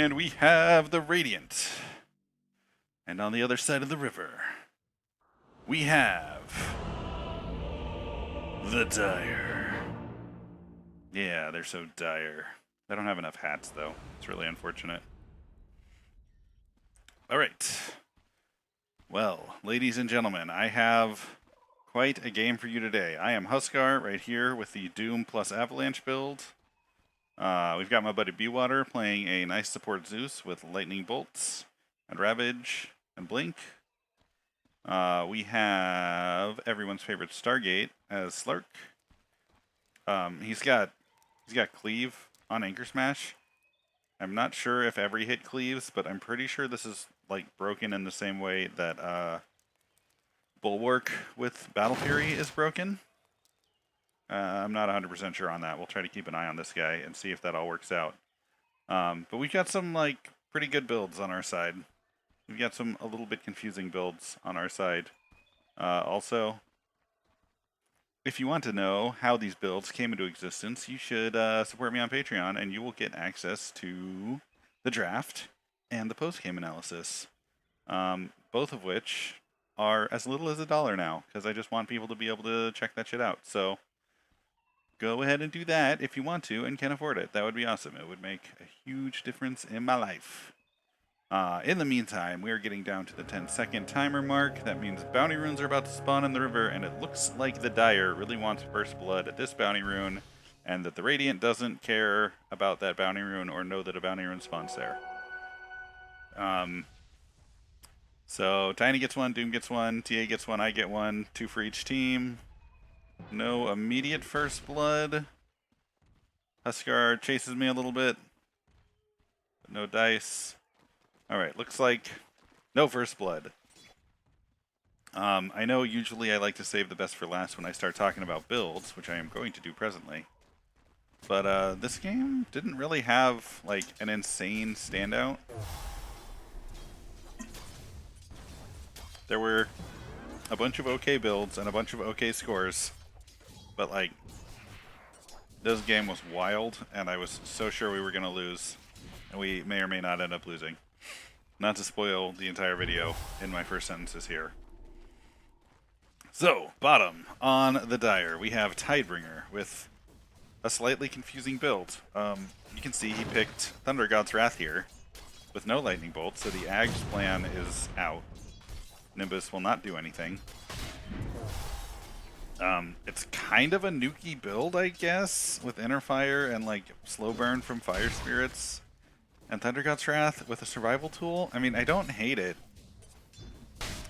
And we have the Radiant. And on the other side of the river, we have the Dire. Yeah, they're so dire. I don't have enough hats, though. It's really unfortunate. Alright. Well, ladies and gentlemen, I have quite a game for you today. I am Huskar right here with the Doom plus Avalanche build. We've got my buddy Bewater playing a nice support Zeus with Lightning Bolts and Ravage and Blink. We have everyone's favorite Stargate as Slark. He's got Cleave on Anchor Smash. I'm not sure if every hit cleaves, but I'm pretty sure this is like broken in the same way that Bulwark with Battle Fury is broken. I'm not 100% sure on that. We'll try to keep an eye on this guy and see if that all works out. But we've got some like pretty good builds on our side. We've got some a little bit confusing builds on our side. Also, if you want to know how these builds came into existence, you should support me on Patreon, and you will get access to the draft and the post-game analysis, both of which are as little as $1 now, because I just want people to be able to check that shit out. So go ahead and do that if you want to and can afford it. That would be awesome. It would make a huge difference in my life. In the meantime, we are getting down to the 10-second timer mark. That means bounty runes are about to spawn in the river, and it looks like the Dire really wants first blood at this bounty rune, and that the Radiant doesn't care about that bounty rune or know that a bounty rune spawns there. So Tiny gets one, Doom gets one, TA gets one, I get one, 2 for each team. No immediate first blood. Huskar chases me a little bit, but no dice. Alright, looks like no first blood. I know usually I like to save the best for last when I start talking about builds, which I am going to do presently. But this game didn't really have like an insane standout. There were a bunch of okay builds and a bunch of okay scores, but like this game was wild, and I was so sure we were going to lose, and we may or may not end up losing. Not to spoil the entire video in my first sentences here. So, bottom on the Dire, we have Tidebringer with a slightly confusing build. You can see he picked Thunder God's Wrath here with no Lightning Bolt, so the Ag's plan is out. Nimbus will not do anything. It's kind of a nukey build, I guess, with Inner Fire and like slow burn from Fire Spirits and Thunder God's Wrath with a survival tool. I mean, I don't hate it.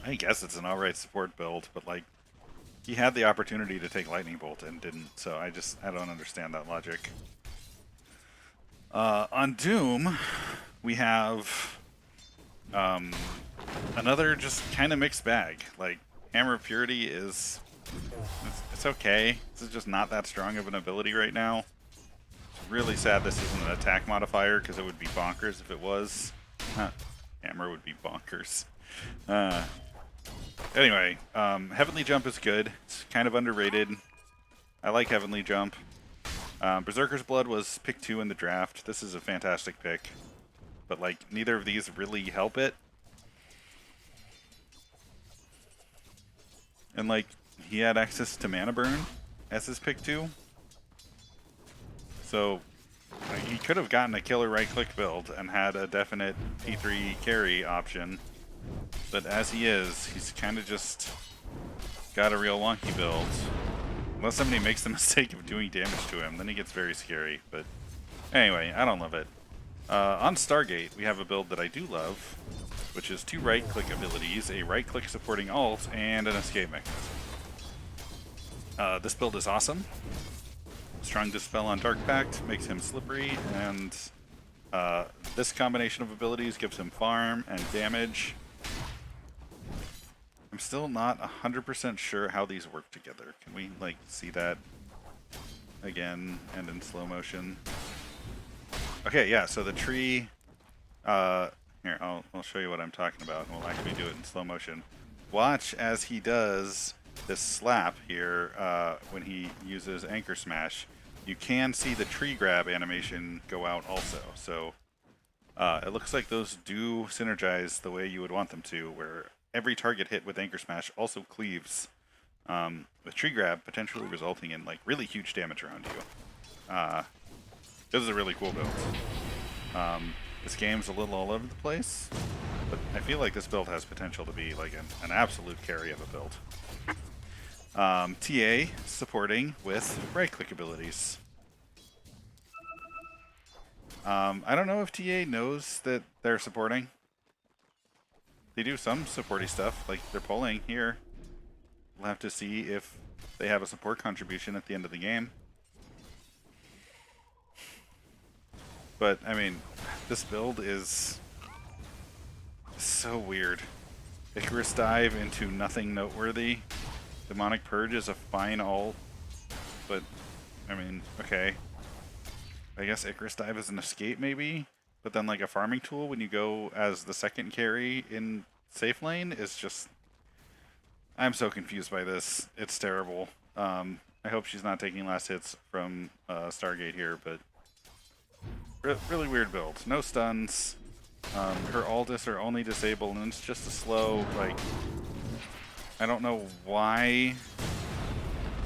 I guess it's an alright support build, but like he had the opportunity to take Lightning Bolt and didn't, so I don't understand that logic. On Doom, we have another just kind of mixed bag. Like Hammer of Purity is it's okay. This is just not that strong of an ability right now. It's really sad this isn't an attack modifier, because it would be bonkers if it was. Hammer would be bonkers. Anyway, Heavenly Jump is good. It's kind of underrated. I like Heavenly Jump. Berserker's Blood was pick 2 in the draft. This is a fantastic pick. But like neither of these really help it. And like he had access to Mana Burn as his pick 2. So he could have gotten a killer right-click build and had a definite P3 carry option. But as he is, he's kind of just got a real wonky build. Unless somebody makes the mistake of doing damage to him, then he gets very scary. But anyway, I don't love it. On Stargate, we have a build that I do love, which is 2 right-click abilities, a right-click supporting ult, and an escape mechanism. This build is awesome. Strong Dispel on Dark Pact makes him slippery, and this combination of abilities gives him farm and damage. I'm still not 100% sure how these work together. Can we like see that again and in slow motion? Okay, yeah, so the tree... here, I'll show you what I'm talking about, and we'll actually do it in slow motion. Watch as he does this slap here when he uses Anchor Smash. You can see the tree grab animation go out also. So It looks like those do synergize the way you would want them to, where every target hit with Anchor Smash also cleaves with Tree Grab, potentially resulting in like really huge damage around you. This is a really cool build. This game's a little all over the place, but I feel like this build has potential to be like an absolute carry of a build. TA supporting with right-click abilities. I don't know if TA knows that they're supporting. They do some supporty stuff, like they're pulling here. We'll have to see if they have a support contribution at the end of the game. But, I mean, this build is so weird. Icarus Dive into nothing noteworthy. Demonic Purge is a fine ult, but, I mean, okay. I guess Icarus Dive is an escape, maybe? But then, like, a farming tool when you go as the second carry in safe lane is just... I'm so confused by this. It's terrible. I hope she's not taking last hits from Stargate here, but... really weird build. No stuns. Her Aldis are only disabled, and it's just a slow, like... I don't know why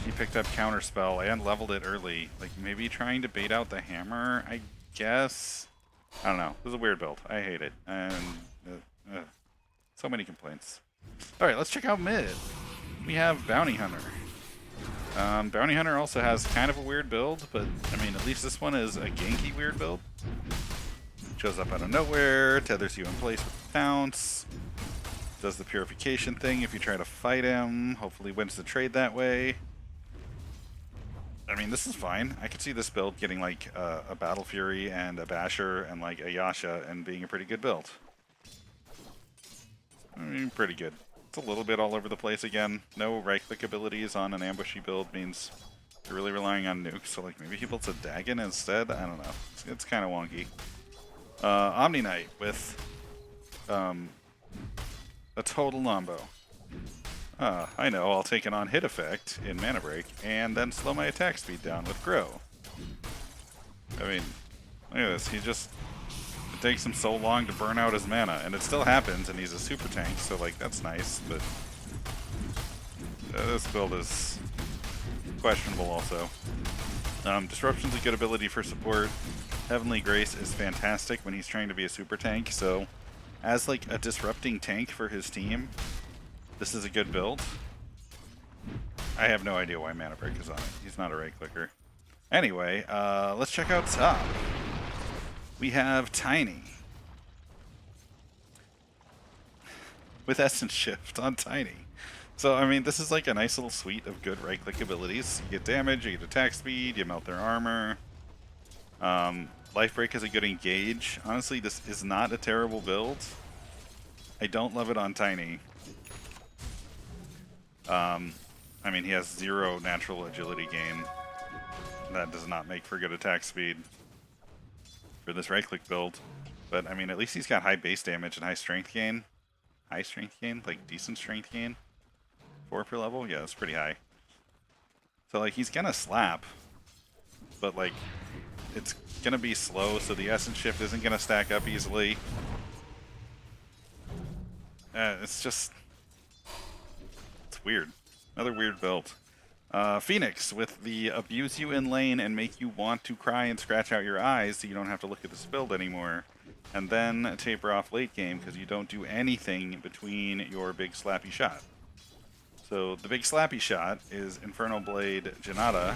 she picked up Counterspell and leveled it early. Like, maybe trying to bait out the hammer, I guess? I don't know. This is a weird build. I hate it. And so many complaints. Alright, let's check out mid. We have Bounty Hunter. Bounty Hunter also has kind of a weird build, but, I mean, at least this one is a ganky weird build. Shows up out of nowhere, tethers you in place with Pounce, does the purification thing if you try to fight him, hopefully wins the trade that way. I mean, this is fine. I could see this build getting, like, a Battle Fury and a Basher and, like, a Yasha and being a pretty good build. I mean, pretty good. It's a little bit all over the place again. No right-click abilities on an ambushy build means you're really relying on nukes, so like maybe he builds a Dagon instead? I don't know. It's kind of wonky. Omni Knight with a total Lombo. I know, I'll take an on-hit effect in Mana Break and then slow my attack speed down with Grow. I mean, look at this. It takes him so long to burn out his mana, and it still happens, and he's a super tank, so like that's nice, but this build is questionable also. Disruption's a good ability for support. Heavenly Grace is fantastic when he's trying to be a super tank, so as like a disrupting tank for his team, this is a good build. I have no idea why Mana Break is on it. He's not a right clicker. Anyway, let's check out top. We have Tiny with Essence Shift on Tiny. So, I mean, this is like a nice little suite of good right-click abilities. You get damage, you get attack speed, you melt their armor. Life Break is a good engage. Honestly, this is not a terrible build. I don't love it on Tiny. I mean, he has 0 natural agility gain. That does not make for good attack speed for this right-click build. But, I mean, at least he's got high base damage and high strength gain. High strength gain? Like, decent strength gain? 4 per level? Yeah, that's pretty high. So, like, he's gonna slap. But, like, it's gonna be slow, so the Essence Shift isn't gonna stack up easily. It's just... it's weird. Another weird build. Phoenix with the abuse you in lane and make you want to cry and scratch out your eyes so you don't have to look at this build anymore. And then taper off late game because you don't do anything between your big slappy shot. So the big slappy shot is Infernal Blade Janata.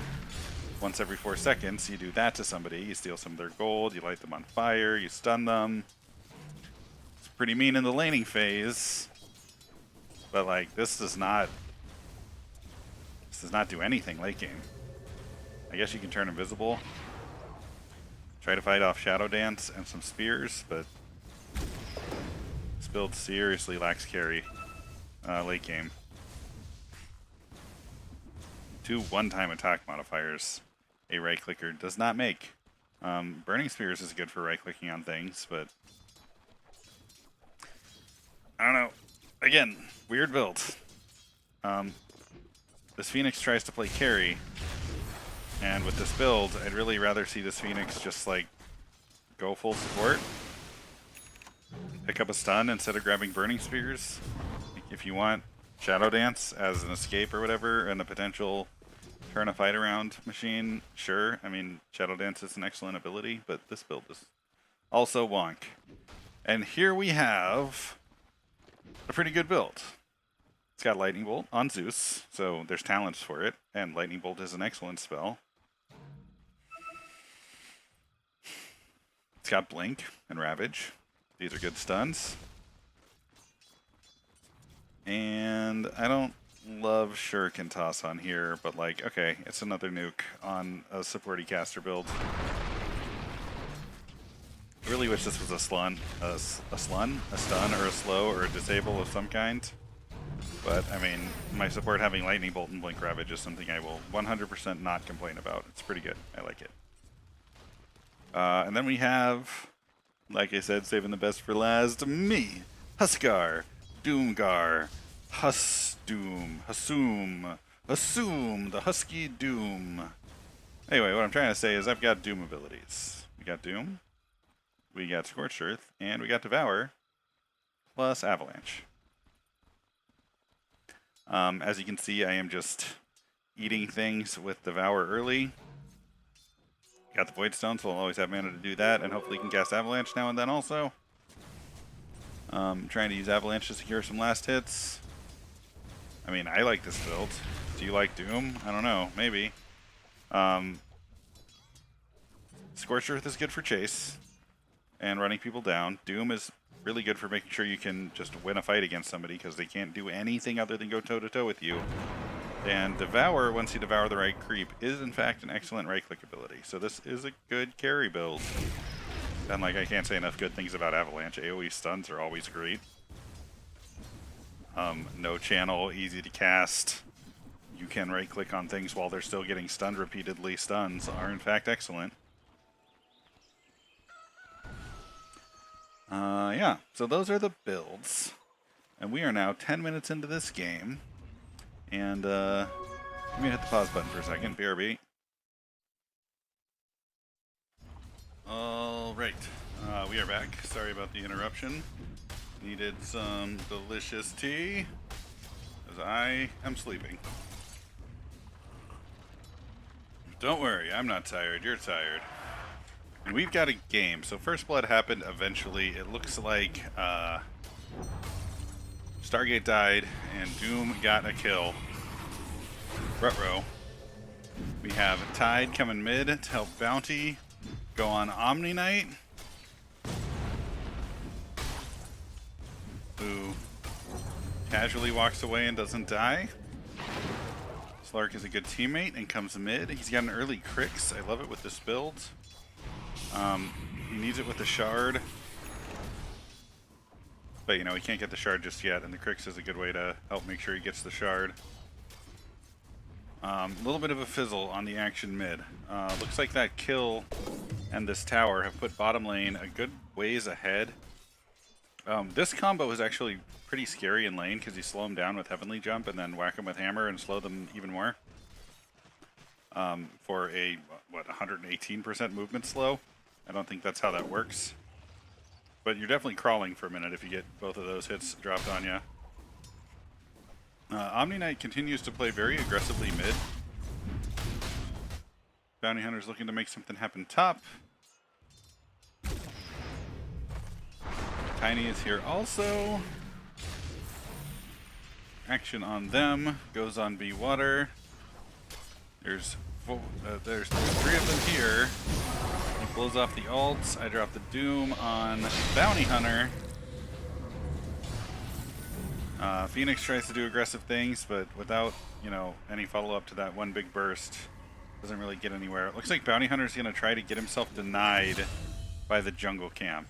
Once every 4 seconds, you do that to somebody. You steal some of their gold, you light them on fire, you stun them. It's pretty mean in the laning phase. But like, this does not do anything late game. I guess you can turn invisible. Try to fight off Shadow Dance and some spears, but this build seriously lacks carry late game. 2 one-time attack modifiers a right clicker does not make. Burning Spears is good for right clicking on things, but I don't know. Again, weird build. This Phoenix tries to play carry, and with this build, I'd really rather see this Phoenix just like go full support. pick up a stun instead of grabbing Burning Spears. If you want Shadow Dance as an escape or whatever, and a potential turn a fight around machine, sure. I mean, Shadow Dance is an excellent ability, but this build is also wonk. And here we have a pretty good build. It's got Lightning Bolt on Zeus, so there's talents for it, and Lightning Bolt is an excellent spell. It's got Blink and Ravage. These are good stuns. And I don't love Shuriken Toss on here, but like, okay, it's another nuke on a supporty caster build. I really wish this was a stun, or a slow, or a disable of some kind. But, I mean, my support having Lightning Bolt and Blink Ravage is something I will 100% not complain about. It's pretty good. I like it. And then we have, like I said, saving the best for last, me, Huskar, Doomgar, Husdoom, Assume, the Husky Doom. Anyway, what I'm trying to say is I've got Doom abilities. We got Doom, we got Scorched Earth, and we got Devour, plus Avalanche. As you can see, I am just eating things with Devour early. Got the Void Stone, so I'll always have mana to do that, and hopefully can cast Avalanche now and then also. Trying to use Avalanche to secure some last hits. I mean, I like this build. Do you like Doom? I don't know, maybe. Scorched Earth is good for chase and running people down. Doom is really good for making sure you can just win a fight against somebody because they can't do anything other than go toe-to-toe with you. And Devour, once you devour the right creep, is in fact an excellent right-click ability. So this is a good carry build. And like, I can't say enough good things about Avalanche. AoE stuns are always great. No channel, easy to cast. You can right-click on things while they're still getting stunned repeatedly. Stuns are in fact excellent. Yeah, so those are the builds. And we are now 10 minutes into this game. And, let me hit the pause button for a second, BRB. Alright, we are back. Sorry about the interruption. Needed some delicious tea, as I am sleeping. Don't worry, I'm not tired, you're tired. And we've got a game. So First Blood happened eventually. It looks like Stargate died and Doom got a kill. Ruh-roh. We have Tide coming mid to help Bounty go on KarmaKnight, who casually walks away and doesn't die. Slark is a good teammate and comes mid. He's got an early Crix. I love it with this build. He needs it with the Shard. But, you know, he can't get the Shard just yet, and the Crix is a good way to help make sure he gets the Shard. A little bit of a fizzle on the action mid. Looks like that kill and this tower have put bottom lane a good ways ahead. This combo is actually pretty scary in lane because you slow them down with Heavenly Jump and then whack them with Hammer and slow them even more. For a, what, 118% movement slow? I don't think that's how that works. But you're definitely crawling for a minute if you get both of those hits dropped on you. KarmaKnight continues to play very aggressively mid. Bounty Hunter's looking to make something happen top. Tiny is here also. Action on them. Goes on B water. There's three of them here. He blows off the ults. I drop the Doom on Bounty Hunter. Phoenix tries to do aggressive things, but without, you know, any follow-up to that one big burst, doesn't really get anywhere. It looks like Bounty Hunter's going to try to get himself denied by the jungle camp,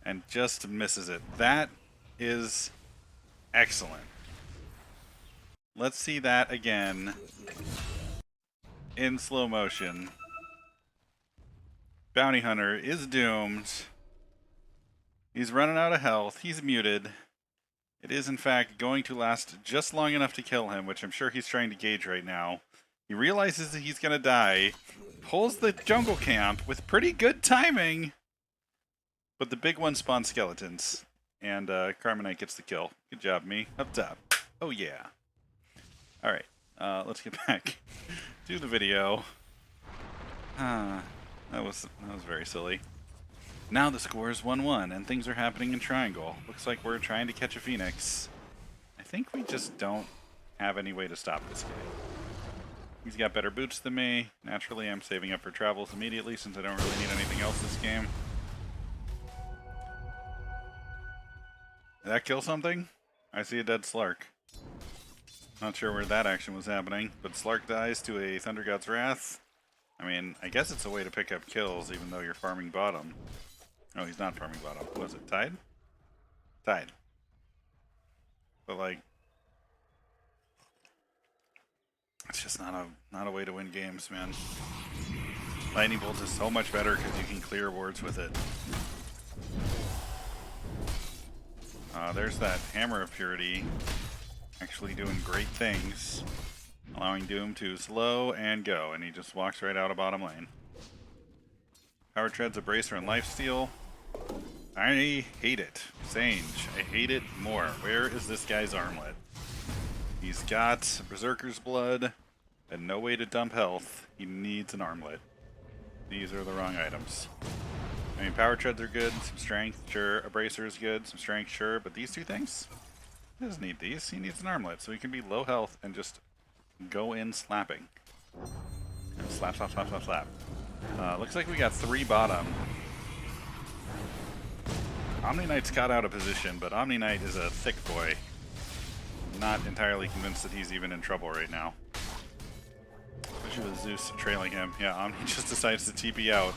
and just misses it. That is excellent. Let's see that again in slow motion. Bounty Hunter is doomed. He's running out of health. He's muted. It is, in fact, going to last just long enough to kill him, which I'm sure he's trying to gauge right now. He realizes that he's going to die, pulls the jungle camp with pretty good timing, but the big one spawns skeletons. and KarmaKnight gets the kill. Good job, me. Up top. Oh yeah. Alright, let's get back to the video. That was very silly. Now the score is 1-1, and things are happening in Triangle. Looks like we're trying to catch a Phoenix. I think we just don't have any way to stop this guy. He's got better boots than me. Naturally, I'm saving up for travels immediately since I don't really need anything else this game. Did that kill something? I see a dead Slark. Not sure where that action was happening, but Slark dies to a Thunder God's Wrath. I mean, I guess it's a way to pick up kills even though you're farming bottom. Oh, he's not farming bottom. Was it Tide? Tide. But like, it's just not a way to win games, man. Lightning Bolt is so much better because you can clear wards with it. There's that Hammer of Purity actually doing great things, allowing Doom to slow and go, and he just walks right out of bottom lane. Power Treads, a Bracer, and Lifesteal. I hate it. Sange, I hate it more. Where is this guy's armlet? He's got Berserker's Blood and no way to dump health. He needs an armlet. These are the wrong items. I mean, Power Treads are good, some strength, sure. A Bracer is good, some strength, sure. But these two things? He doesn't need these. He needs an armlet, so he can be low health and just go in slapping. And slap, slap, slap, slap, slap. Looks like we got 3 bottom. Knight's caught out of position, but Knight is a thick boy. Not entirely convinced that he's even in trouble right now. Especially with Zeus trailing him. Yeah, Omni just decides to TP out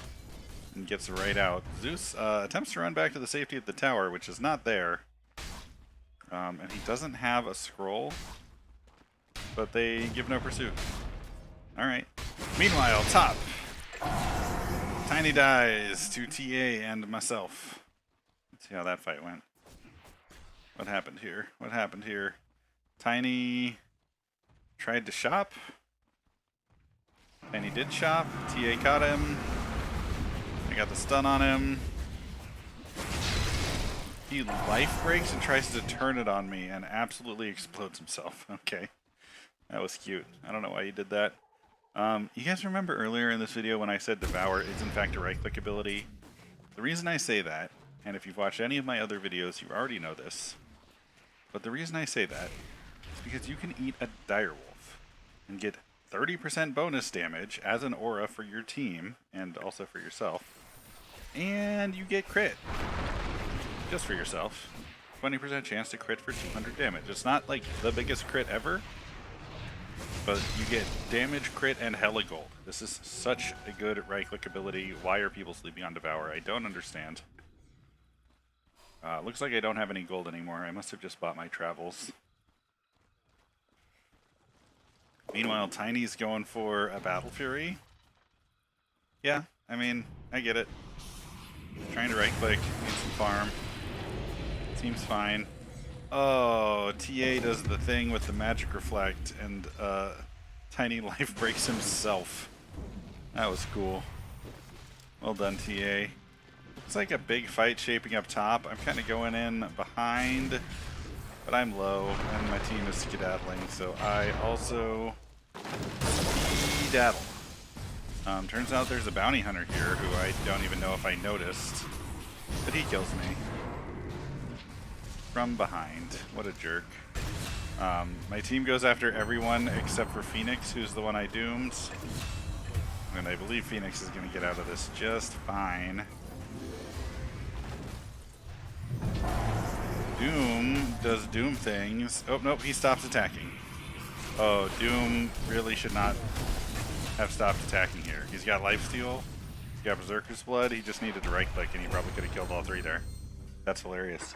and gets right out. Zeus attempts to run back to the safety of the tower, which is not there. And he doesn't have a scroll, but they give no pursuit. Alright. Meanwhile, top. Tiny dies to TA and myself. Let's see how that fight went. What happened here? What happened here? Tiny tried to shop. Tiny did shop. TA caught him. I got the stun on him. He life breaks and tries to turn it on me and absolutely explodes himself. Okay. That was cute. I don't know why he did that. You guys remember earlier in this video when I said Devour is in fact a right-click ability? The reason I say that, and if you've watched any of my other videos, you already know this, but the reason I say that is because you can eat a Direwolf and get 30% bonus damage as an aura for your team, and also for yourself, and you get crit. Just for yourself. 20% chance to crit for 200 damage. It's not like the biggest crit ever, but you get damage, crit, and hella gold. This is such a good right-click ability. Why are people sleeping on Devour? I don't understand. Looks like I don't have any gold anymore. I must have just bought my travels. Meanwhile, Tiny's going for a Battle Fury. Yeah, I mean, I get it. Trying to right-click, need some farm. Seems fine. Oh, TA does the thing with the magic reflect, and Tiny life breaks himself. That was cool. Well done, TA. It's like a big fight shaping up top. I'm kind of going in behind, but I'm low, and my team is skedaddling, so I also skedaddle. Turns out there's a bounty hunter here who I don't even know if I noticed, but he kills me. From behind. What a jerk. My team goes after everyone except for Phoenix, who's the one I doomed. And I believe Phoenix is going to get out of this just fine. Doom does Doom things. Oh, nope, he stops attacking. Oh, Doom really should not have stopped attacking here. He's got Lifesteal. He's got Berserker's Blood. He just needed to right-click, and he probably could have killed all 3 there. That's hilarious.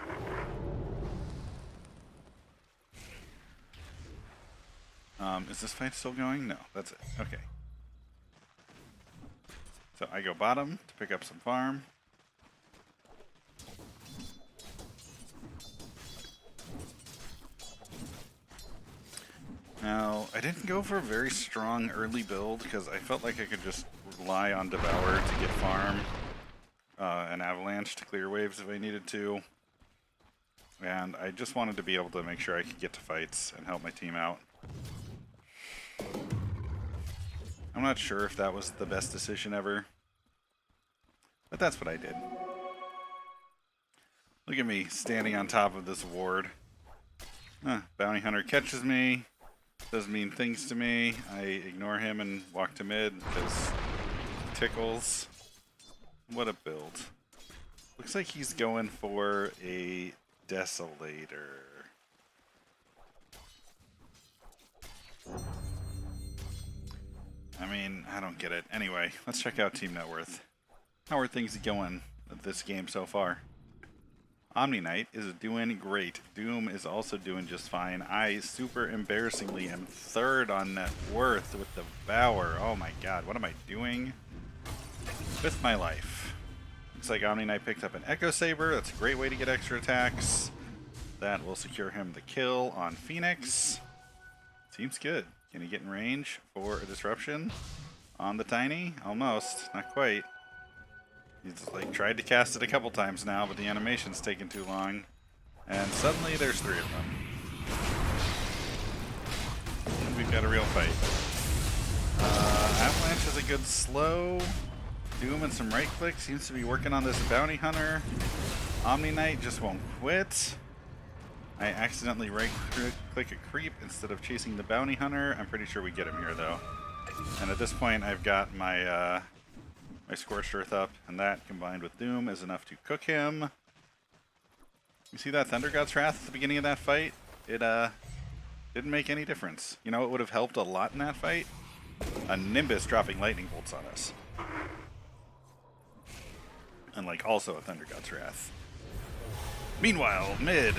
Is this fight still going? No, that's it. Okay. So I go bottom to pick up some farm. Now, I didn't go for a very strong early build because I felt like I could just rely on Devour to get farm and Avalanche to clear waves if I needed to. and I just wanted to be able to make sure I could get to fights and help my team out. I'm not sure if that was the best decision ever, but that's what I did. Look at me standing on top of this ward. Bounty Hunter catches me, does mean things to me. I ignore him and walk to mid because it tickles. What a build. Looks like he's going for a Desolator. I mean, I don't get it. Anyway, let's check out team net worth. How are things going with this game so far? KarmaKnight is doing great. Doom is also doing just fine. I, super embarrassingly, am third on net worth with the Bower. Oh my god, what am I doing with my life? Looks like KarmaKnight picked up an Echo Saber. That's a great way to get extra attacks. That will secure him the kill on Phoenix. Seems good. Can he get in range for a disruption on the Tiny? Almost. Not quite. He's like tried to cast it a couple times now, but the animation's taking too long. And suddenly there's 3 of them. And we've got a real fight. Avalanche is a good slow. Doom and some right click seems to be working on this Bounty Hunter. KarmaKnight just won't quit. I accidentally right click a creep instead of chasing the Bounty Hunter. I'm pretty sure we get him here though. And at this point I've got my my Scorched Earth up, and that combined with Doom is enough to cook him. You see that Thunder God's Wrath at the beginning of that fight? It didn't make any difference. You know, it would have helped a lot in that fight. A Nimbus dropping lightning bolts on us. And like also a Thunder God's Wrath. Meanwhile, mid.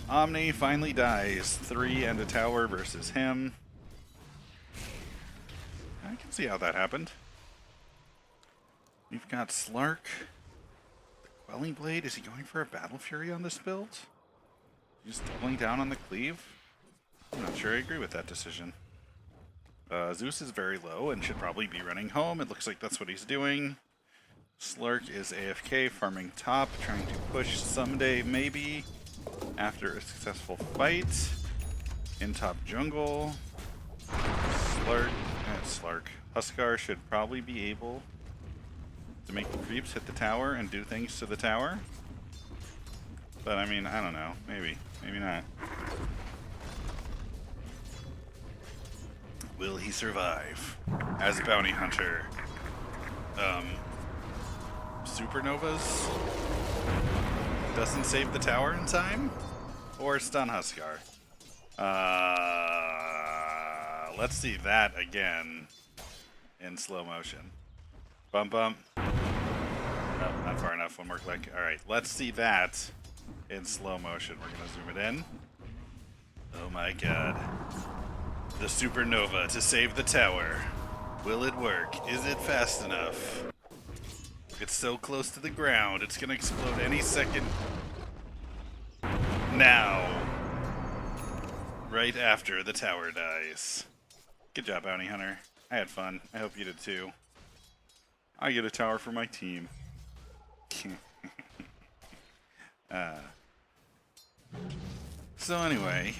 Omni finally dies. 3 and a tower versus him. I can see how that happened. We've got Slark. The Quelling Blade. Is he going for a Battle Fury on this build? Just doubling down on the cleave? I'm not sure I agree with that decision. Zeus is very low and should probably be running home. It looks like that's what he's doing. Slark is AFK, farming top, trying to push someday, maybe, after a successful fight. In top jungle. Slark. Huskar should probably be able to make the creeps hit the tower and do things to the tower. But I mean, I don't know. Maybe. Maybe not. Will he survive as a bounty hunter? Supernovas doesn't save the tower in time? Or stun Huskar? Let's see that again in slow motion. Bump bump. No, not far enough. One more click. Alright, let's see that in slow motion. We're gonna zoom it in. Oh my god. The supernova to save the tower. Will it work? Is it fast enough? It's so close to the ground, it's gonna explode any second. Now. Right after the tower dies. Good job, Bounty Hunter. I had fun. I hope you did too. I get a tower for my team. So anyway,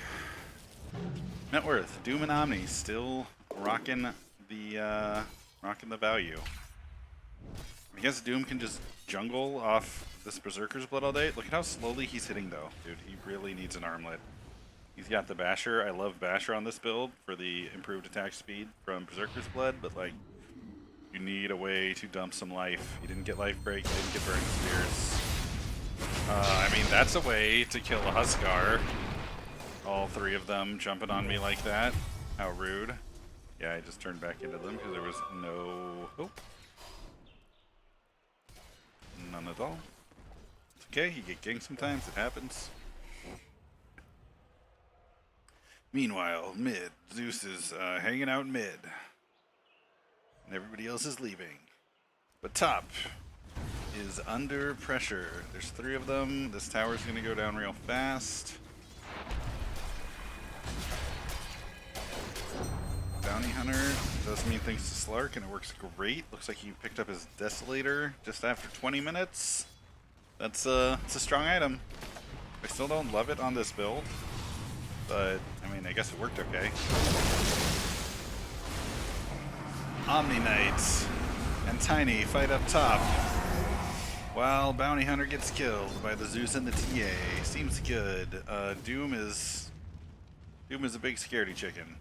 net worth. Doom and Omni still rocking the value. I guess Doom can just jungle off this Berserker's Blood all day. Look at how slowly he's hitting though, dude. He really needs an armlet. He's got the Basher. I love Basher on this build for the improved attack speed from Berserker's Blood, but like, you need a way to dump some life. You didn't get life break, you didn't get burning spears. I mean, that's a way to kill a Huskar. All 3 of them jumping on me like that. How rude. Yeah, I just turned back into them because there was no hope. None at all. It's okay, you get ganked sometimes, it happens. Meanwhile, mid. Zeus is hanging out mid. And everybody else is leaving. But top is under pressure. There's 3 of them. This tower's gonna go down real fast. Bounty Hunter does mean things to Slark, and it works great. Looks like he picked up his Desolator just after 20 minutes. It's a strong item. I still don't love it on this build, but I mean, I guess it worked okay. KarmaKnight and Tiny fight up top, while Bounty Hunter gets killed by the Zeus and the TA. Seems good. Doom is a big scaredy chicken.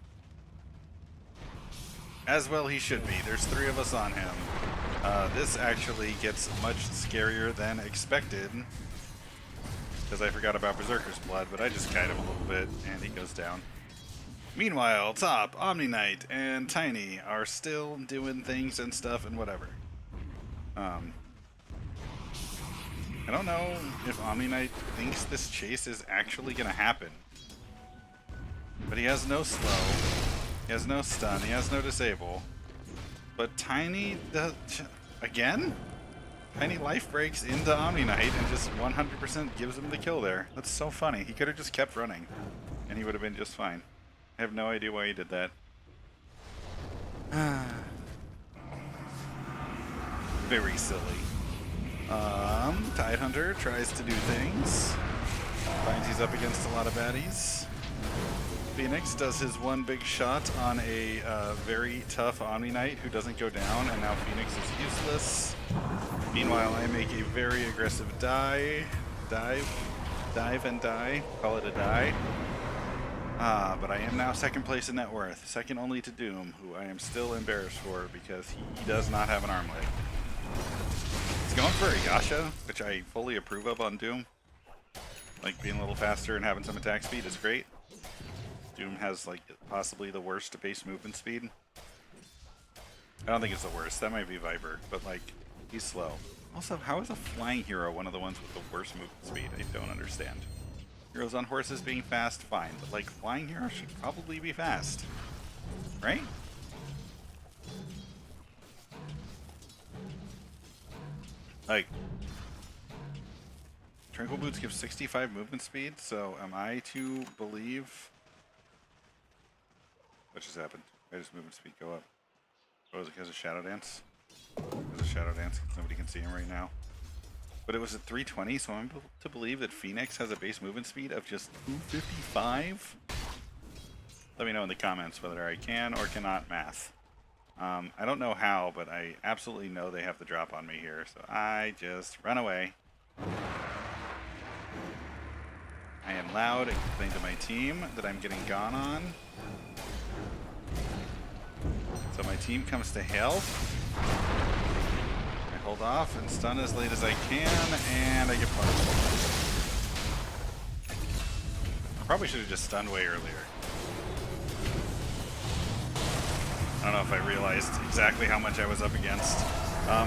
As well he should be. There's 3 of us on him. This actually gets much scarier than expected, because I forgot about Berserker's Blood, but I just kite him a little bit, and he goes down. Meanwhile, top, KarmaKnight and Tiny are still doing things and stuff and whatever. I don't know if KarmaKnight thinks this chase is actually going to happen. But he has no slow, he has no stun, he has no disable. But Tiny does... Again? Tiny life breaks into KarmaKnight and just 100% gives him the kill there. That's so funny. He could have just kept running, and he would have been just fine. I have no idea why he did that. Very silly. Tidehunter tries to do things. Finds he's up against a lot of baddies. Phoenix does his one big shot on a very tough KarmaKnight who doesn't go down, and now Phoenix is useless. Meanwhile, I make a very aggressive dive and die. Call it a die. But I am now second place in net worth, second only to Doom, who I am still embarrassed for because he does not have an armlet. He's going for a Yasha, which I fully approve of on Doom. Like, being a little faster and having some attack speed is great. Doom has, like, possibly the worst base movement speed. I don't think it's the worst. That might be Viper, but, like, he's slow. Also, how is a flying hero one of the ones with the worst movement speed? I don't understand. Heroes on horses being fast, fine, but, like, flying heroes should probably be fast. Right? Like, Tranquil Boots give 65 movement speed, so am I to believe... What just happened? Why does movement speed go up? Oh, is it because of Shadow Dance? Because of Shadow Dance, nobody can see him right now. But it was at 320, so I'm to believe that Phoenix has a base movement speed of just 255? Let me know in the comments whether I can or cannot math. I don't know how, but I absolutely know they have the drop on me here, so I just run away. I am loud and complain to my team that I'm getting gone on. So my team comes to help. I hold off and stun as late as I can, and I get punished. I probably should have just stunned way earlier. I don't know if I realized exactly how much I was up against.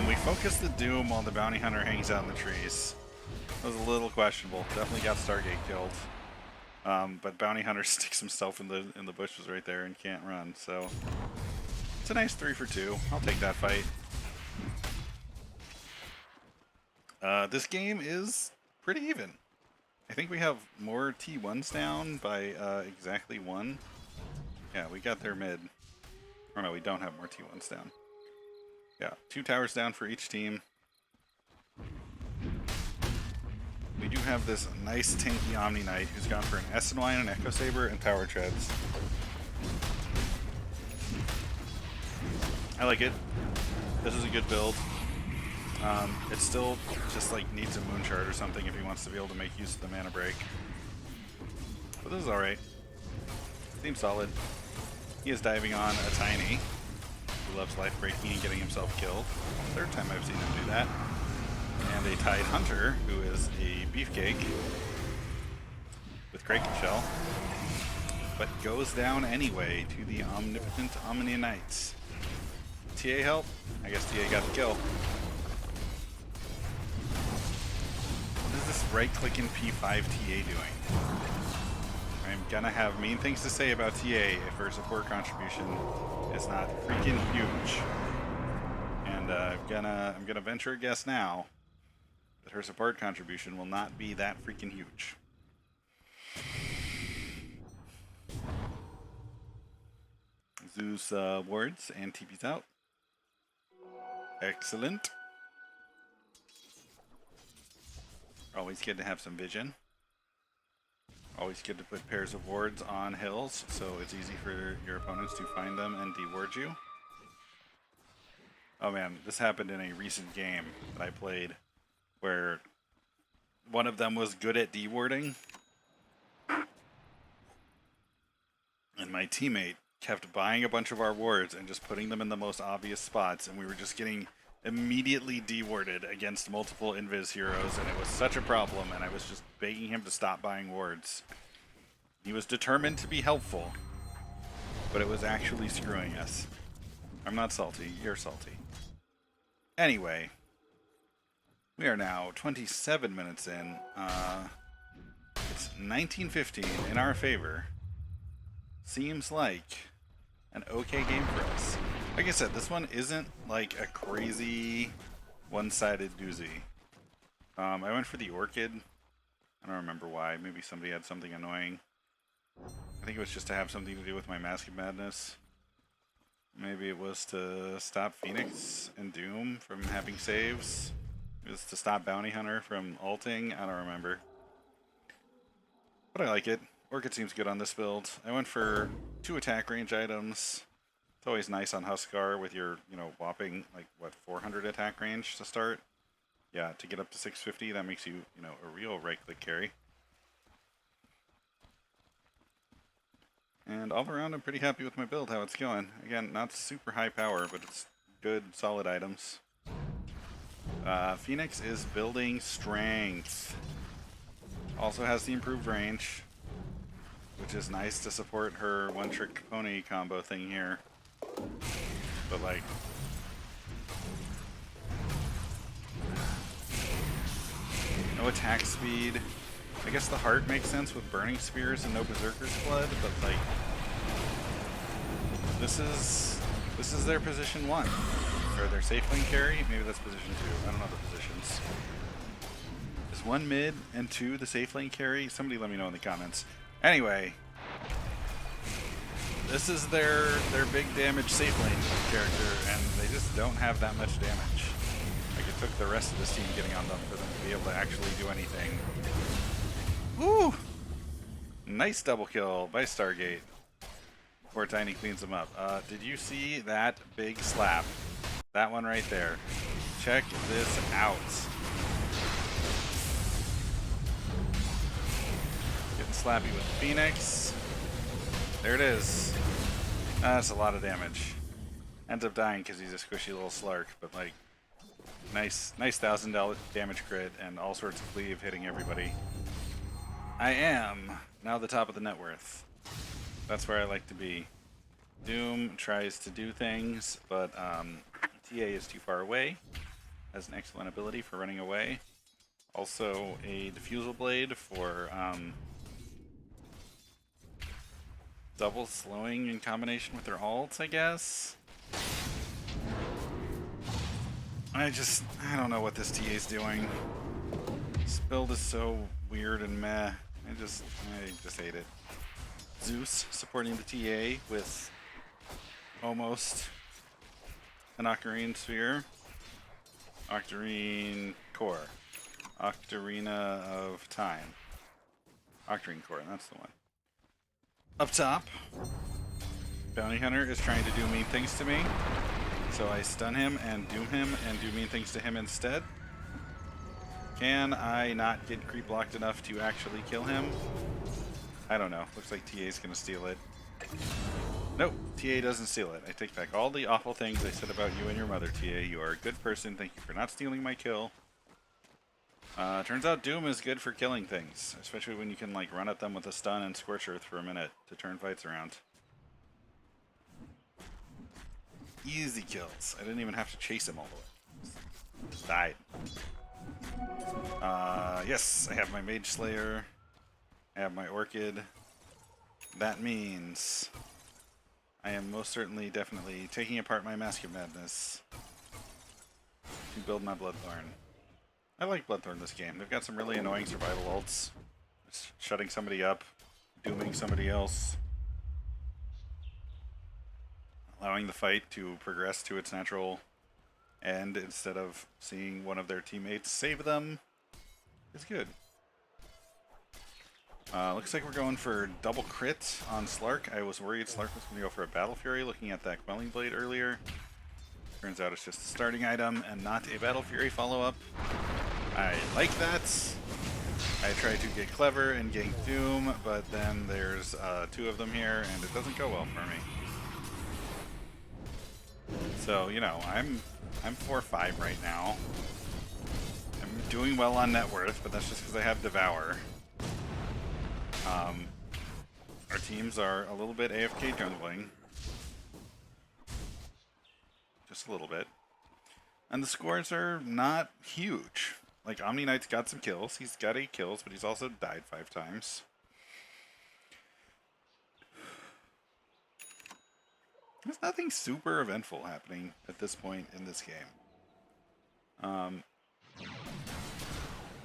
We focused the Doom while the Bounty Hunter hangs out in the trees. That was a little questionable. Definitely got Stargate killed. But Bounty Hunter sticks himself in the bushes right there and can't run, so... It's a nice 3 for 2. I'll take that fight. This game is pretty even. I think we have more T1s down by exactly 1. Yeah, we got their mid. Or no, we don't have more T1s down. Yeah, 2 towers down for each team. We do have this nice tanky KarmaKnight who's gone for an SNY and an Echo Saber and Tower Treads. I like it. This is a good build. It still just like needs a moon shard or something if he wants to be able to make use of the mana break. But this is alright. Seems solid. He is diving on a Tiny, who loves life breaking and getting himself killed. 3rd time I've seen him do that. And a Tidehunter, who is a beefcake with Kraken Shell, but goes down anyway to the omnipotent KarmaKnights. TA help? I guess TA got the kill. What is this right-clicking P5 TA doing? I'm gonna have mean things to say about TA if her support contribution is not freaking huge. And I'm gonna venture a guess now that her support contribution will not be that freaking huge. Zeus wards and TP's out. Excellent. Always good to have some vision. Always good to put pairs of wards on hills, so it's easy for your opponents to find them and deward you. Oh man, this happened in a recent game that I played, where one of them was good at dewarding, and my teammate kept buying a bunch of our wards and just putting them in the most obvious spots, and we were just getting immediately dewarded against multiple invis heroes, and it was such a problem, and I was just begging him to stop buying wards. He was determined to be helpful, but it was actually screwing us. I'm not salty, you're salty. Anyway, we are now 27 minutes in. It's 1915 in our favor. Seems like an okay game for us. Like I said, this one isn't like a crazy one-sided doozy. I went for the Orchid. I don't remember why. Maybe somebody had something annoying. I think it was just to have something to do with my Mask of Madness. Maybe it was to stop Phoenix and Doom from having saves. It was to stop Bounty Hunter from ulting. I don't remember. But I like it. Orchid seems good on this build. I went for 2 attack range items. It's always nice on Huskar with your, whopping, like, what, 400 attack range to start? Yeah, to get up to 650, that makes you, a real right-click carry. And all around, I'm pretty happy with my build, how it's going. Again, not super high power, but it's good, solid items. Phoenix is building strength. Also has the improved range, which is nice to support her one-trick pony combo thing here. But, like, no attack speed. I guess the heart makes sense with burning spears and no berserker's blood, but like this is their position 1. Or their safe lane carry? Maybe that's position 2. I don't know the positions. Is 1 mid and 2 the safe lane carry? Somebody let me know in the comments. Anyway, this is their big damage safe lane character, and they just don't have that much damage. Like, it took the rest of this team getting on them for them to be able to actually do anything. Woo! Nice double kill by Stargate. Before Tiny cleans him up. Did you see that big slap? That one right there. Check this out. Getting slappy with Phoenix. There it is. That's a lot of damage. Ends up dying because he's a squishy little slark, but like, nice $1,000 damage crit and all sorts of cleave hitting everybody. I am now the top of the net worth. That's where I like to be. Doom tries to do things, but TA is too far away. Has an excellent ability for running away. Also a diffusal blade for double slowing in combination with their ults, I guess. I don't know what this TA is doing. This build is so weird and meh. I just hate it. Zeus supporting the TA with almost an Octarine Sphere. Octarine Core. Octarina of Time. Octarine Core, that's the one. Up top, Bounty Hunter is trying to do mean things to me. So I stun him and doom him and do mean things to him instead. Can I not get creep blocked enough to actually kill him? I don't know. Looks like TA's gonna steal it. Nope, TA doesn't steal it. I take back all the awful things I said about you and your mother, TA. You are a good person. Thank you for not stealing my kill. Turns out Doom is good for killing things, especially when you can like run at them with a stun and Scorch Earth for a minute to turn fights around. Easy kills. I didn't even have to chase him all the way. Just died. Yes, I have my Mage Slayer. I have my Orchid. That means I am most certainly, definitely taking apart my Mask of Madness to build my Bloodthorn. I like Bloodthorn this game. They've got some really annoying survival ults. Just shutting somebody up, dooming somebody else, allowing the fight to progress to its natural end instead of seeing one of their teammates save them is good. Looks like we're going for double crit on Slark. I was worried Slark was going to go for a Battle Fury looking at that Quelling Blade earlier. Turns out it's just a starting item and not a Battle Fury follow-up. I like that. I tried to get clever and gank Doom, but then there's two of them here and it doesn't go well for me. So, you know, I'm 4-5 right now. I'm doing well on net worth, but that's just because I have Devour. Our teams are a little bit AFK jungling. Just a little bit. And the scores are not huge. Like, Knight's got some kills. He's got 8 kills, but he's also died 5 times. There's nothing super eventful happening at this point in this game.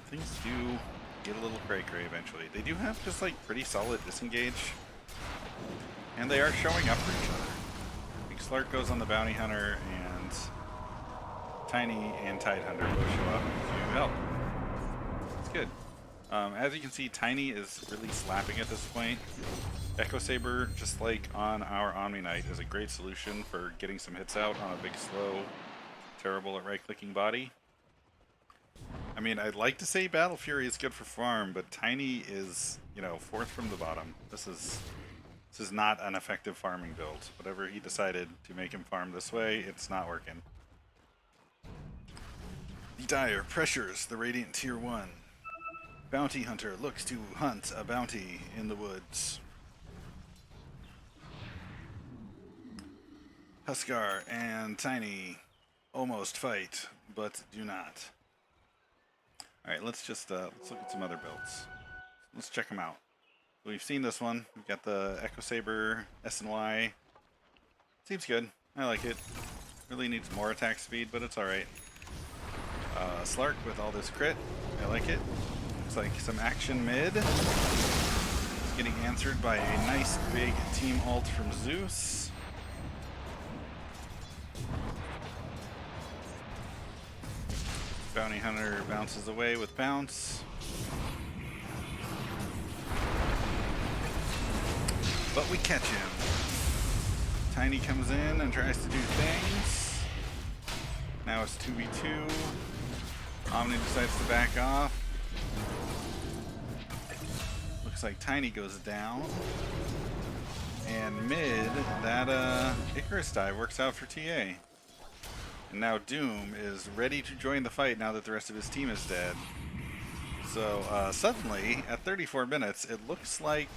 Things do get a little cray-cray eventually. They do have just, like, pretty solid disengage. And they are showing up for each other. Like, Slark goes on the Bounty Hunter, and Tiny and Tidehunter both show up to help. It's good. As you can see, Tiny is really slapping at this point. Echo Saber, just like on our KarmaKnight, is a great solution for getting some hits out on a big, slow, terrible at right-clicking body. I mean, I'd like to say Battle Fury is good for farm, but Tiny is, you know, 4th from the bottom. This is not an effective farming build. Whatever he decided to make him farm this way, it's not working. The Dire pressures the Radiant Tier 1. Bounty Hunter looks to hunt a bounty in the woods. Huskar and Tiny almost fight, but do not. Alright, let's look at some other builds. Let's check them out. We've seen this one. We've got the Echo Saber S&Y. Seems good. I like it. Really needs more attack speed, but it's alright. Slark with all this crit. I like it. Looks like some action mid. It's getting answered by a nice big team ult from Zeus. Bounty Hunter bounces away with bounce. But we catch him. Tiny comes in and tries to do things. Now it's 2v2. Omni decides to back off. Looks like Tiny goes down. And mid, that Icarus dive works out for TA. And now Doom is ready to join the fight now that the rest of his team is dead. So suddenly, at 34 minutes, it looks like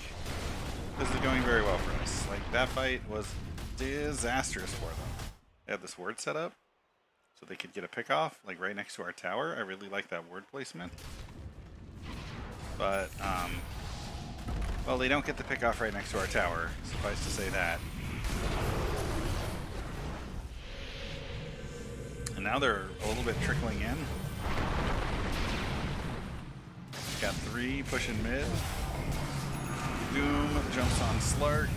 this is going very well for us. Like, that fight was disastrous for them. They had this ward set up so they could get a pick off, like right next to our tower. I really like that ward placement. But, well, they don't get the pick off right next to our tower, suffice to say that. And now they're a little bit trickling in. Got 3 pushing mid. Doom jumps on Slark.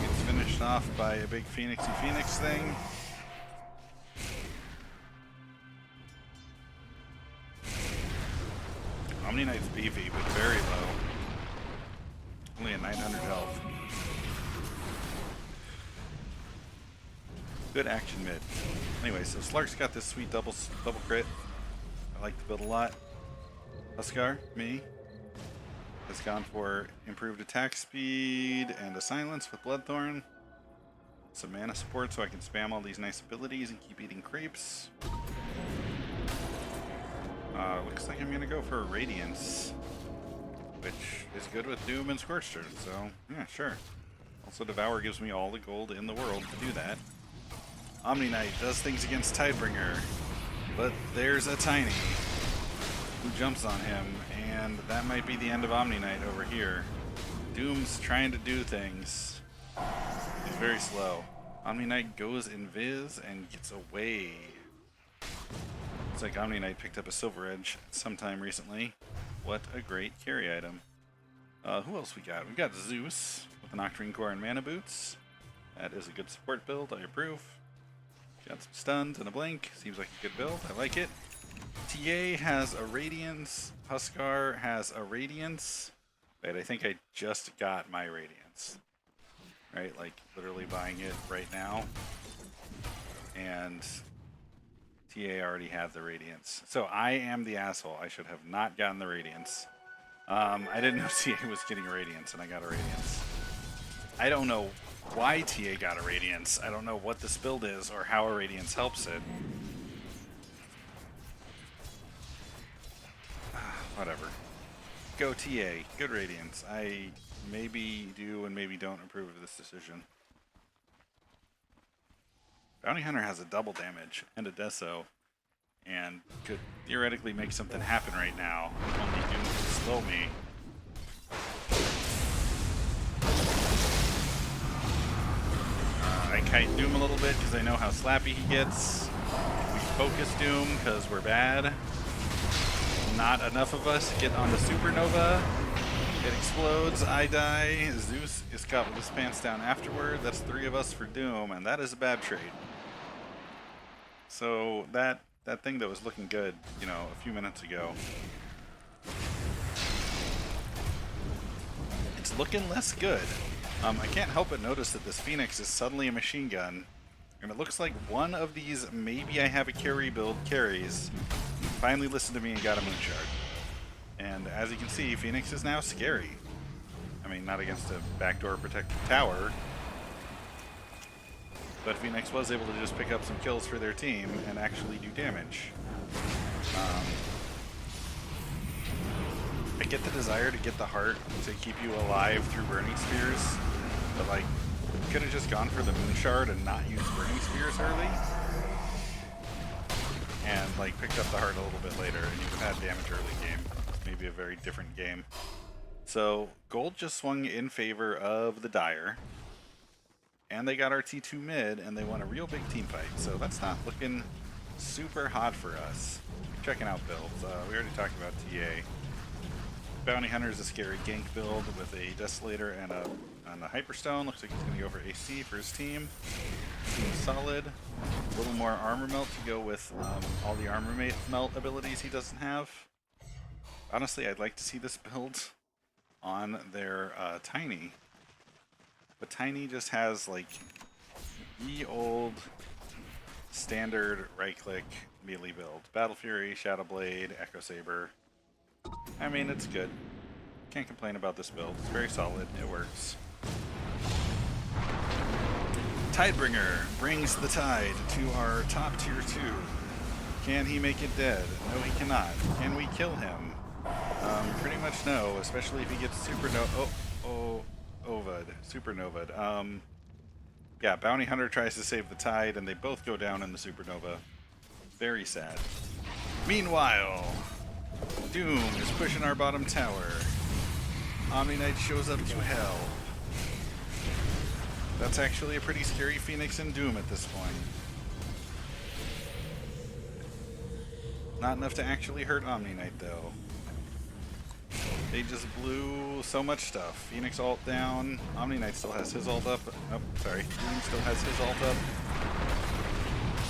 Gets finished off by a big Phoenixy Phoenix thing. Knight's beefy, but very low. Only a 900 health. Good action mid. Anyway, so Slark's got this sweet double crit. I like the build a lot. Huskar, me, has gone for improved attack speed and a silence with Bloodthorn. Some mana support so I can spam all these nice abilities and keep eating creeps. Looks like I'm gonna go for a Radiance, which is good with Doom and Scorched Earth, so yeah, sure. Also, Devour gives me all the gold in the world to do that. Knight does things against Tidebringer, but there's a Tiny who jumps on him, and that might be the end of Knight over here. Doom's trying to do things. He's very slow. Knight goes invis and gets away. Looks like Knightpicked up a Silver Edge sometime recently. What a great carry item. Who else we got? We got Zeus with an Octarine Core and Mana Boots. That is a good support build, I approve. Got some stuns and a blink. Seems like a good build, I like it. TA has a Radiance. Huskar has a Radiance. Wait, I think I just got my Radiance. Right, like literally buying it right now. And TA already had the Radiance. So I am the asshole. I should have not gotten the Radiance. I didn't know TA was getting a Radiance, and I got a Radiance. I don't know why TA got a Radiance. I don't know what this build is or how a Radiance helps it. Whatever. Go TA. Good Radiance. I maybe do and maybe don't approve of this decision. Bounty Hunter has a double damage and a Deso, and could theoretically make something happen right now. Only Doom can slow me. I kite Doom a little bit because I know how slappy he gets. We focus Doom because we're bad. Not enough of us get on the Supernova. It explodes, I die. Zeus is caught with his pants down afterward. That's 3 of us for Doom, and that is a bad trade. So that thing that was looking good, you know, a few minutes ago, it's looking less good. I can't help but notice that this Phoenix is suddenly a machine gun, and it looks like one of these maybe I have a carry build carries finally listened to me and got a Moonshard. And as you can see, Phoenix is now scary. I mean, not against a backdoor protected tower, but Phoenix was able to just pick up some kills for their team and actually do damage. I get the desire to get the heart to keep you alive through Burning Spears, but like, could have just gone for the Moonshard and not used Burning Spears early, and like picked up the heart a little bit later, and you would have had damage early game. Maybe a very different game. So gold just swung in favor of the Dire, and they got our T2 mid, and they won a real big team fight. So that's not looking super hot for us. Checking out builds. We already talked about TA. Bounty Hunter is a scary gank build with a Desolator and a Hyperstone. Looks like he's going to go for AC for his team. Seems solid. A little more armor melt to go with all the armor melt abilities he doesn't have. Honestly, I'd like to see this build on their Tiny. But Tiny just has like the old standard right-click melee build. Battle Fury, Shadow Blade, Echo Saber. I mean, it's good. Can't complain about this build. It's very solid. It works. Tidebringer brings the tide to our top tier 2. Can he make it dead? No, he cannot. Can we kill him? Pretty much no, especially if he gets Supernovad. Yeah, Bounty Hunter tries to save the tide, and they both go down in the Supernova. Very sad. Meanwhile, Doom is pushing our bottom tower. Omni-Knight shows up to help. That's actually a pretty scary Phoenix and Doom at this point. Not enough to actually hurt Omni-Knight, though. They just blew so much stuff. Phoenix ult down. Omni-Knight still has his ult up. Oh, sorry. Doom still has his ult up.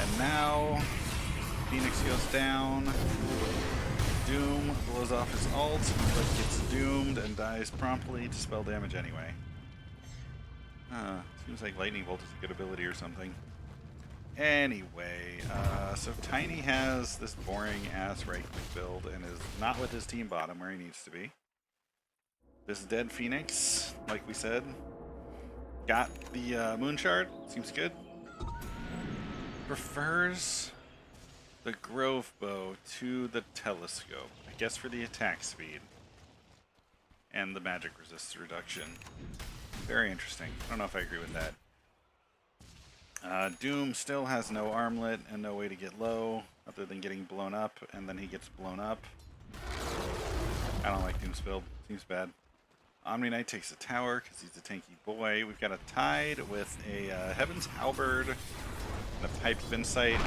And now, Phoenix goes down. Doom blows off his ult, but gets doomed and dies promptly to spell damage anyway. Seems like Lightning Bolt is a good ability or something. Anyway, so Tiny has this boring-ass right-click build and is not with his team bottom where he needs to be. This dead Phoenix, like we said, got the Moonshard. Seems good. Prefers the Grove Bow to the Telescope, I guess for the attack speed and the magic resist reduction. Very interesting. I don't know if I agree with that. Doom still has no armlet and no way to get low other than getting blown up, and then he gets blown up. I don't like Doom's build. Seems bad. Omni-Knight takes the tower because he's a tanky boy. We've got a Tide with a Heaven's Halberd and a Piped Insight.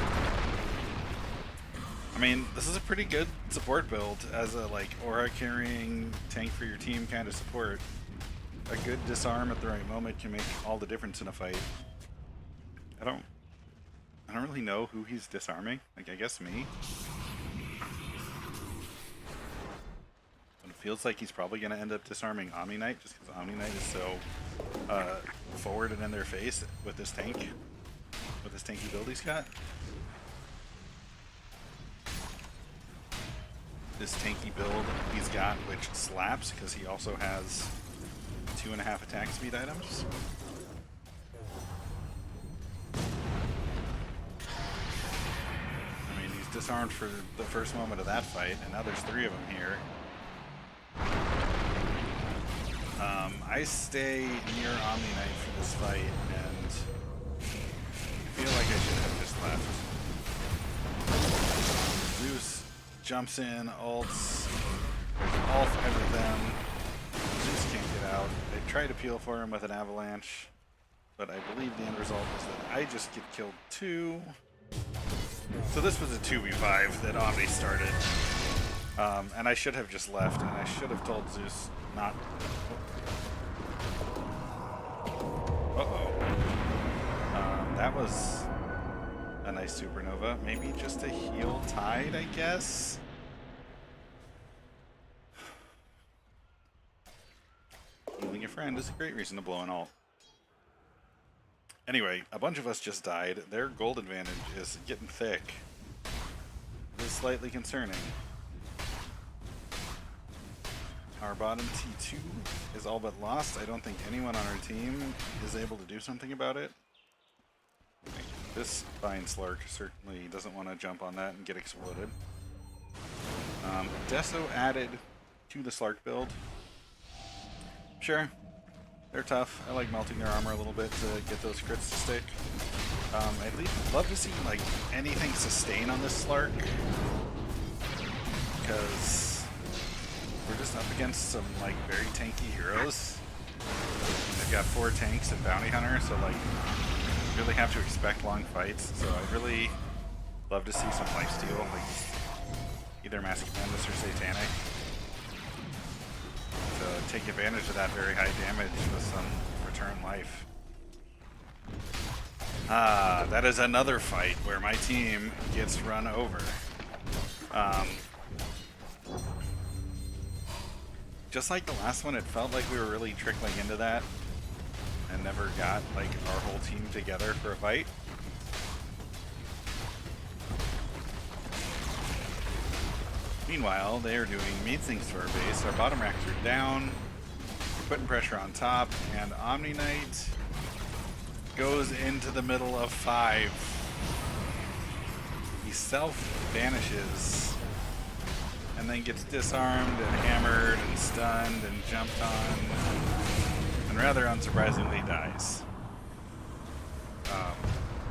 I mean, this is a pretty good support build as a like aura carrying tank for your team kind of support. A good disarm at the right moment can make all the difference in a fight. I don't really know who he's disarming. Like, I guess me. But if feels like he's probably going to end up disarming KarmaKnight just because KarmaKnight is so forward and in their face with this tank, with this tanky build he's got. This tanky build he's got, which slaps because he also has 2.5 attack speed items. I mean, he's disarmed for the first moment of that fight, and now there's 3 of them here. I stay near KarmaKnight for this fight, and I feel like I should have just left. Zeus jumps in, ults, there's all 5 of them. Zeus can't get out. They try to peel for him with an avalanche, but I believe the end result is that I just get killed too. So this was a 2v5 that Omni started. And I should have just left, and I should have told Zeus not... Uh-oh. That was a nice supernova. Maybe just to heal Tide, I guess? Healing a friend is a great reason to blow an ult. Anyway, a bunch of us just died. Their gold advantage is getting thick. It is slightly concerning. Our bottom T2 is all but lost. I don't think anyone on our team is able to do something about it. This fine Slark certainly doesn't want to jump on that and get exploded. Deso added to the Slark build. Sure, they're tough. I like melting their armor a little bit to get those crits to stick. I'd love to see like anything sustain on this Slark, because we're just up against some like very tanky heroes. And they've got 4 tanks and bounty hunter, so like you really have to expect long fights. So I'd really love to see some lifesteal, like either Massive Madness or Satanic, to take advantage of that very high damage with some return life. Ah, that is another fight where my team gets run over. Just like the last one, it felt like we were really trickling into that and never got like our whole team together for a fight. Meanwhile, they are doing mean things to our base. Our bottom racks are down. We're putting pressure on top, and KarmaKnight goes into the middle of 5. He self-vanishes and then gets disarmed and hammered and stunned and jumped on, and rather unsurprisingly dies.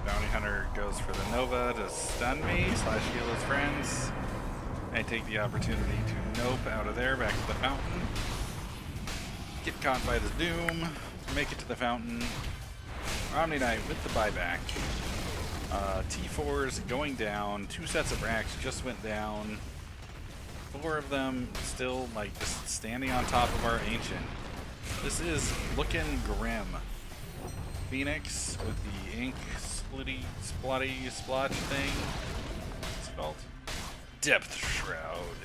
Bounty Hunter goes for the Nova to stun me / heal his friends. I take the opportunity to nope out of there back to the fountain. Get caught by the Doom, make it to the fountain. KarmaKnight with the buyback. T4's going down, 2 sets of racks just went down. 4 of them still like just standing on top of our Ancient. This is looking grim. Phoenix with the ink splotty splotch thing. What's it called? Depth Shroud.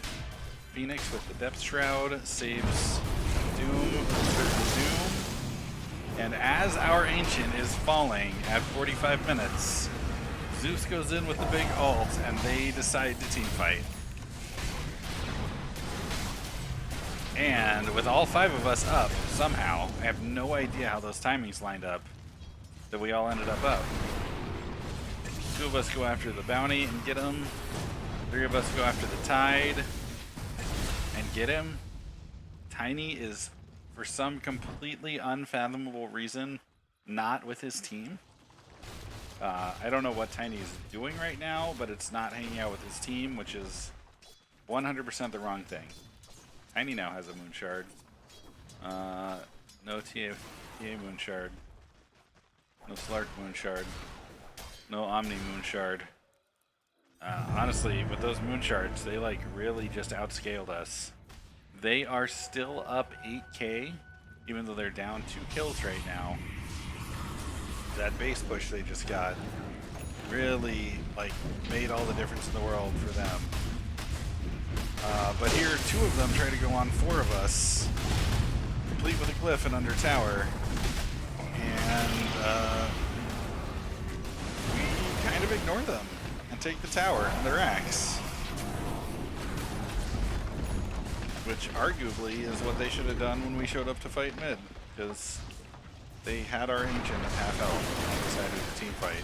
Phoenix with the Depth Shroud saves Doom, certain Doom. And as our Ancient is falling at 45 minutes, Zeus goes in with the big ult and they decide to team fight. And with all 5 of us up, somehow, I have no idea how those timings lined up, that we all ended up. 2 of us go after the bounty and get him. 3 of us go after the Tide and get him. Tiny is, for some completely unfathomable reason, not with his team. I don't know what Tiny is doing right now, but it's not hanging out with his team, which is 100% the wrong thing. Tiny now has a Moon Shard. No TA Moon Shard. No Slark Moon Shard. No Omni Moon Shard. Honestly, with those Moon Shards, they like really just outscaled us. They are still up 8k, even though they're down 2 kills right now. That base push they just got really like made all the difference in the world for them. But here, 2 of them try to go on 4 of us, complete with a glyph and under tower. And we kind of ignore them and take the tower and their axe. Which arguably is what they should have done when we showed up to fight mid, because they had our ancient at half health and decided to team fight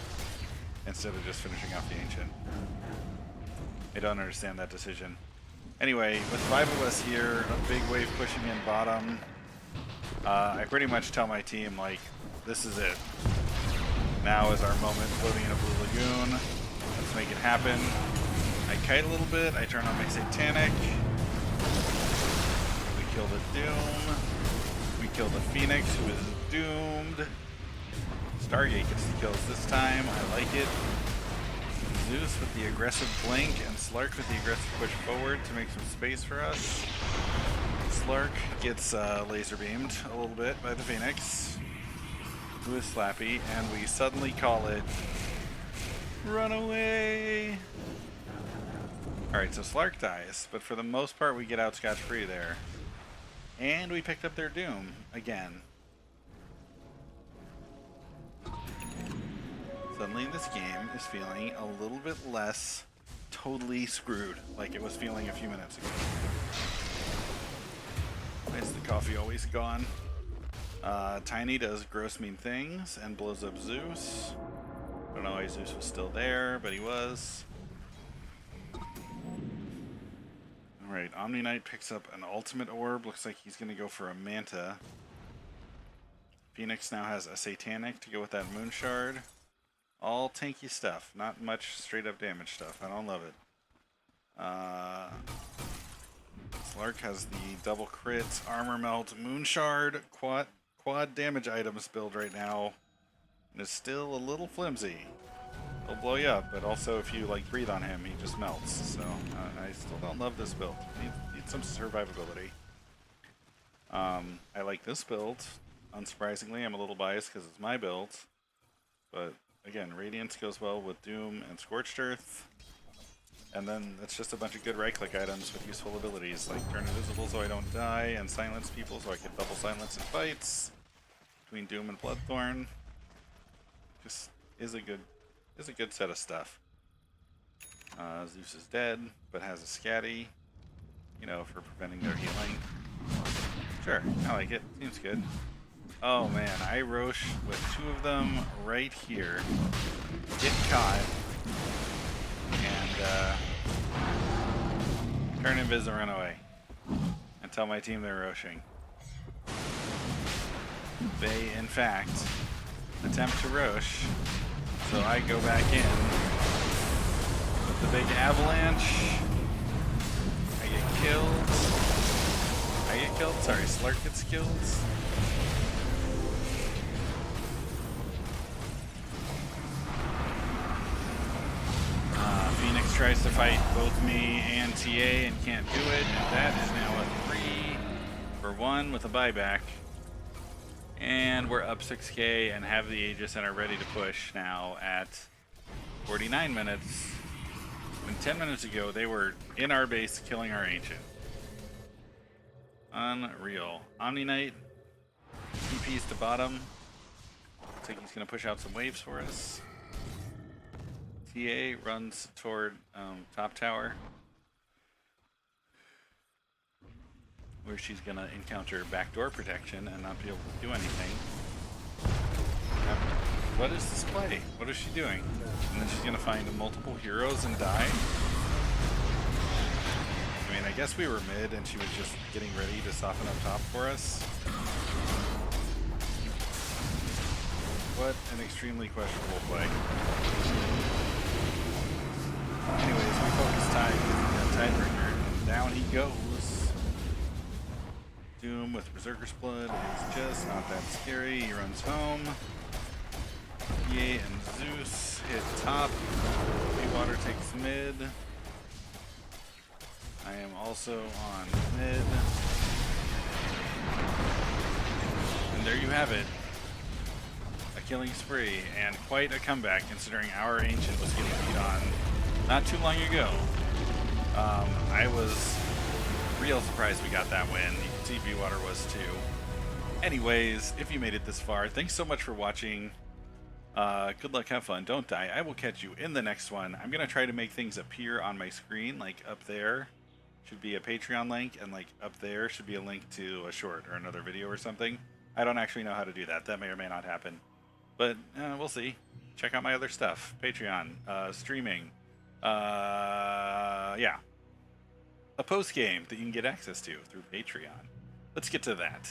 instead of just finishing off the ancient. I don't understand that decision. Anyway, with 5 of us here, a big wave pushing in bottom, I pretty much tell my team, like, this is it. Now is our moment floating in a blue lagoon. Let's make it happen. I kite a little bit, I turn on my Satanic. We kill the Doom. We kill the Phoenix, who is doomed. Stargate gets the kills this time, I like it. Zeus with the aggressive blink and Slark with the aggressive push forward to make some space for us. Slark gets laser beamed a little bit by the Phoenix, who is Slappy, and we suddenly call it run away. Alright, so Slark dies, but for the most part we get out scotch-free there. And we picked up their Doom again. Suddenly this game is feeling a little bit less totally screwed like it was feeling a few minutes ago. Why is the coffee always gone? Tiny does gross mean things and blows up Zeus. I don't know why Zeus was still there, but he was. Alright, KarmaKnight picks up an ultimate orb. Looks like he's going to go for a Manta. Phoenix now has a Satanic to go with that Moon Shard. All tanky stuff, not much straight up damage stuff. I don't love it. Slark has the double crits, armor melt, Moon Shard, quad damage items build right now, and is still a little flimsy. He'll blow you up, but also if you like breathe on him, he just melts. So I still don't love this build. Need some survivability. I like this build. Unsurprisingly, I'm a little biased because it's my build, but again, Radiance goes well with Doom and Scorched Earth. And then it's just a bunch of good right-click items with useful abilities, like turn invisible so I don't die, and silence people so I can double silence in fights between Doom and Bloodthorn. Just is a good set of stuff. Zeus is dead, but has a Scatty, you know, for preventing their healing. Sure, I like it. Seems good. Oh man, I Roche with 2 of them right here. Get caught. And turn invis and run away. And tell my team they're Roshing. They, in fact, attempt to Roche. So I go back in with the big avalanche. I get killed. Sorry, Slark gets killed. Phoenix tries to fight both me and TA and can't do it, and that is now a 3-for-1 with a buyback. And we're up 6k and have the Aegis and are ready to push now at 49 minutes. When 10 minutes ago they were in our base killing our Ancient. Unreal. KarmaKnight TP's to bottom. Looks like he's going to push out some waves for us. TA runs toward top tower, where she's going to encounter backdoor protection and not be able to do anything. What is this play? What is she doing? And then she's going to find multiple heroes and die? I mean, I guess we were mid and she was just getting ready to soften up top for us. What an extremely questionable play. Anyways, we focus Tide using that Tidebreaker, and down he goes. Doom with Berserker's Blood is just not that scary. He runs home. EA and Zeus hit top. Water takes mid. I am also on mid. And there you have it. A killing spree, and quite a comeback considering our Ancient was getting beat on not too long ago. I was Real surprised we got that win. You can see B-Water was too. Anyways, if you made it this far, thanks so much for watching. Good luck, have fun, don't die. I will catch you in the next one. I'm going to try to make things appear on my screen, like up there should be a Patreon link, and like up there should be a link to a short or another video or something. I don't actually know how to do that. That may or may not happen. But we'll see. Check out my other stuff. Patreon, streaming. Yeah. A post game that you can get access to through Patreon. Let's get to that.